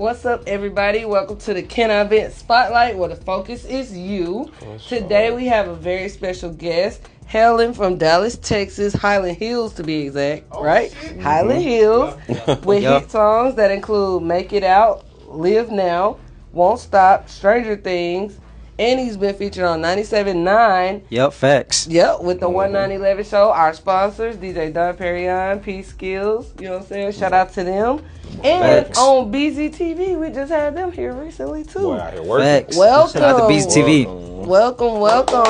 What's up, everybody? Welcome to the Can I Vent Spotlight, where the focus is you. Today we have a very special guest, hailing from Dallas, Texas, Highland Hills to be exact, right? Shit. Highland Hills, with hit songs that include Make It Out, Live Now, Won't Stop, Stranger Things, and he's been featured on 97.9. Yep, facts. Yep, with the 1911 show. Our sponsors, DJ Don Perignon, P Skills, you know what I'm saying? Shout out to them. And facts. On BZTV, we just had them here recently too. Boy, out here working. Facts. Welcome. Shout out to BZTV. Welcome.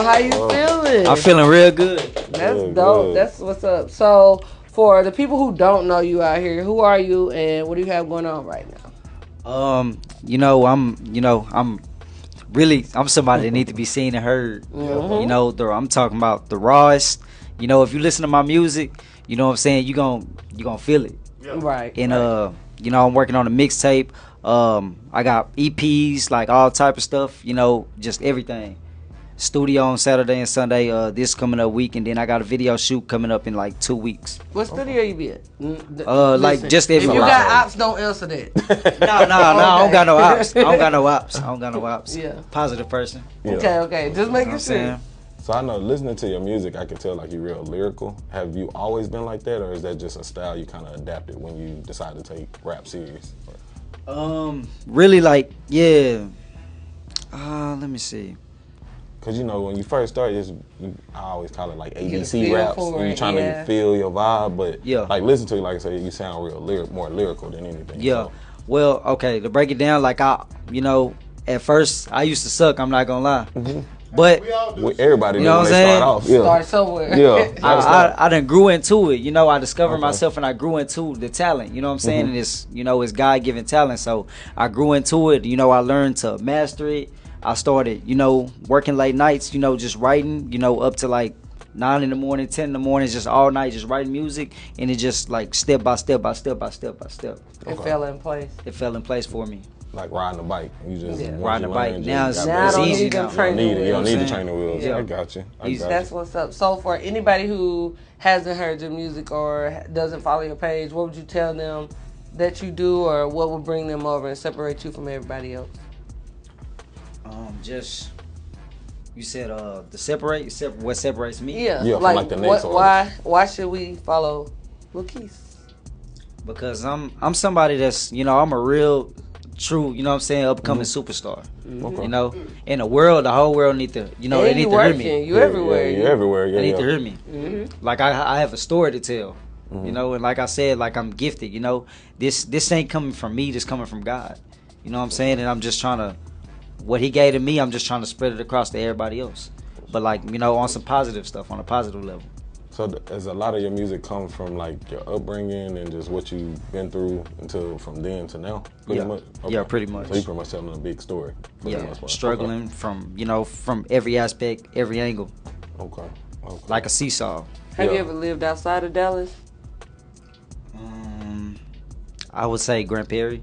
How you feeling? I'm feeling real good. That's dope. That's what's up. So, for the people who don't know you out here, who are you and what do you have going on right now? I'm somebody that need to be seen and heard. You know, I'm talking about the rawest. You know, if you listen to my music, you know what I'm saying, you gonna feel it. Right. And you know, I'm working on a mixtape. I got EPs, like all type of stuff, you know, just everything. Studio on Saturday and Sunday, this coming up week, and then I got a video shoot coming up in like 2 weeks. What studio you be at? Like just if everywhere. you got ops, don't answer that. No, I don't got no ops. I don't got no ops. Yeah. Positive person. Yeah. Okay. Just making sure. So I know listening to your music, I can tell like you're real lyrical. Have you always been like that, or is that just a style you kind of adapted when you decided to take rap serious? Really like, yeah. Let me see. Cause you know when you first started, I always call it like ABC raps, and you're trying to feel your vibe. But like listen to you, like I say, you sound real more lyrical than anything. Yeah. So. Well, okay, to break it down, like at first I used to suck. I'm not gonna lie. But everybody, you know what I'm saying? Start somewhere. Yeah, I done grew into it. You know, I discovered myself and I grew into the talent. You know what I'm saying? And it's God-given talent. So I grew into it. You know, I learned to master it. I started, working late nights. Just writing. Up to like 9 in the morning, 10 in the morning, just all night, just writing music, and it just like step by step. It fell in place. It fell in place for me. Like riding a bike. You just riding a bike. Now it's easy. You don't need the training wheels. Yeah. I got you. That's what's up. So for anybody who hasn't heard your music or doesn't follow your page, what would you tell them that you do, or what would bring them over and separate you from everybody else? You said what separates me? Yeah, like the next why should we follow LuhQuezz? Because I'm somebody that's, I'm a real true, upcoming superstar. Okay. In the world, the whole world need to, they need to hear me. You everywhere. You're everywhere. They need to hear me. Like I have a story to tell. And like I said, like I'm gifted. This ain't coming from me. This coming from God. You know what I'm saying? And I'm just trying to, what He gave to me, I'm just trying to spread it across to everybody else. But like, on some positive stuff, on a positive level. So does a lot of your music come from like your upbringing and just what you've been through until from then to now? Pretty much? Okay. Yeah, pretty much. So you pretty much telling a big story. Struggling from every aspect, every angle. Okay. Like a seesaw. Have you ever lived outside of Dallas? I would say Grand Prairie.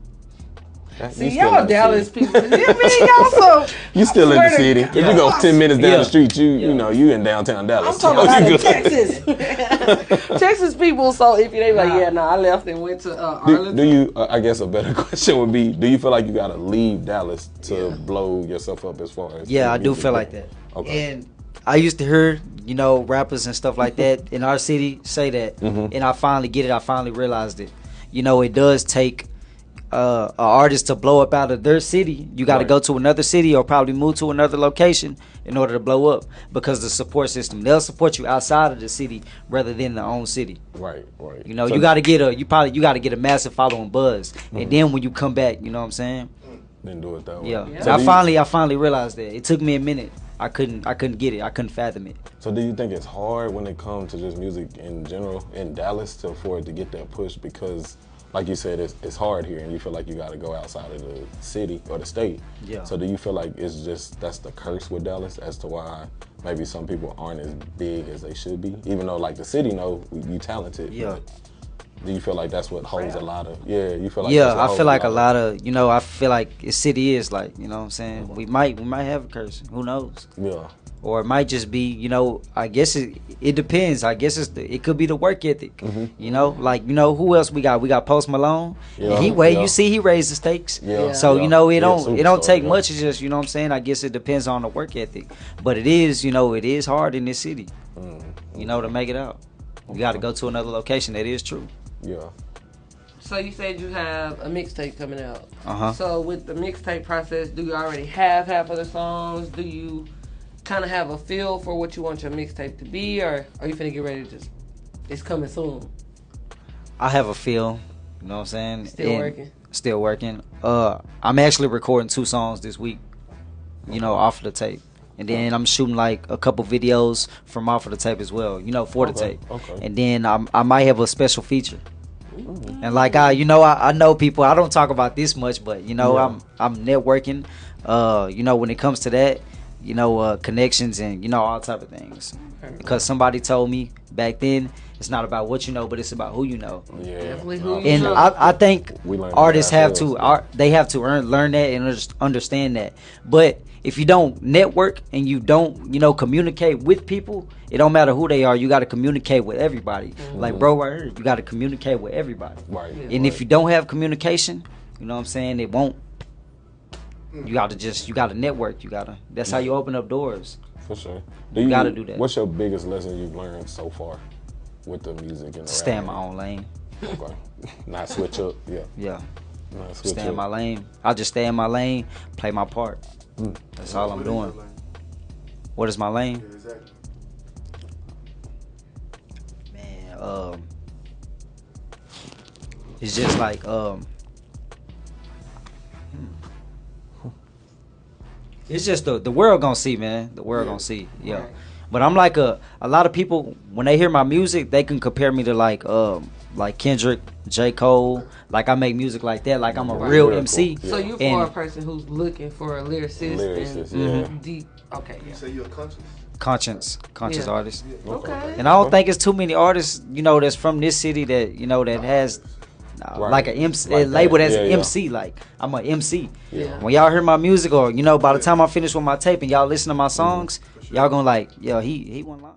See, y'all Dallas people. Y'all so. You still in the city. If you go 10 minutes down the street, you in downtown Dallas. I'm talking about in Texas. Texas people so iffy. They like, I left and went to Arlington. Do you, I guess a better question would be, do you feel like you got to leave Dallas to blow yourself up as far as? Yeah, I do feel like that. Okay. And I used to hear, rappers and stuff like that in our city say that. And I finally get it. I finally realized it. It does take an artist to blow up out of their city. You got to go to another city or probably move to another location in order to blow up, because the support system, they'll support you outside of the city rather than the own city. Right. So you got to get a massive following buzz, and then when you come back, you know what I'm saying? Then do it that way. Yeah. So I finally realized that. It took me a minute. I couldn't get it. I couldn't fathom it. So do you think it's hard when it comes to just music in general in Dallas to afford to get that push, because like you said, it's hard here, and you feel like you got to go outside of the city or the state. Yeah. So do you feel like it's just that's the curse with Dallas as to why maybe some people aren't as big as they should be, even though like the city know you talented? Yeah. Do you feel like that's what holds a lot of? Yeah, you feel like. Yeah, I feel like a lot of, you know, I feel like the city is like, you know what I'm saying? We might have a curse. Who knows? Yeah. Or it might just be, you know, I guess it depends. I guess it could be the work ethic. You know, like, you know, who else we got? We got Post Malone. Yeah, you see he raised the stakes. Yeah. So, you know, it don't take yeah. much. It's just, you know what I'm saying? I guess it depends on the work ethic. But it is, you know, it is hard in this city. You know, to make it out. You got to go to another location. That is true. Yeah. So you said you have a mixtape coming out. Uh-huh. So with the mixtape process, do you already have half of the songs? Do you kind of have a feel for what you want your mixtape to be, or are you finna get ready to just, it's coming soon? I have a feel, you know what I'm saying? Still working? I'm actually recording 2 songs this week, you know, off of the tape. And then I'm shooting like a couple videos from off of the tape as well, you know, for the tape. Okay. And then I might have a special feature. And like I know people, I don't talk about this much, but you know, I'm networking, you know, when it comes to that, you know, connections and, you know, all type of things. Because somebody told me back then, it's not about what you know, but it's about who you know. Yeah. Definitely who you And know. I think artists have to learn that and understand that. But if you don't network and you don't, you know, communicate with people, it don't matter who they are. You got to communicate with everybody. Like bro right here, you got to communicate with everybody. Right. And if you don't have communication, you know what I'm saying, it won't. You got to network. That's how you open up doors. For sure. You got to do that. What's your biggest lesson you've learned so far with the music and the Stay in my own lane. Okay. Not switch up. Yeah. Yeah. Not switch Stay up. in my lane. I just stay in my lane, play my part. That's all I'm doing. What is my lane? Yeah, exactly. Man, it's just like it's just the world gonna see, man. The world gonna see, yeah. But I'm like a lot of people when they hear my music, they can compare me to like Kendrick, J. Cole. Like I make music like that. Like I'm a real MC. So you're for a person who's looking for a lyricist and deep. Okay, You yeah. say you're conscious? conscious Yeah. artist. Okay. And I don't think it's too many artists, you know, that's from this city that, you know, that has like an MC, Like labeled that. as an Yeah, MC. Like I'm an MC. Yeah. When y'all hear my music, or you know, by the time I finish with my tape and y'all listen to my songs, y'all gonna like, yeah, he one line.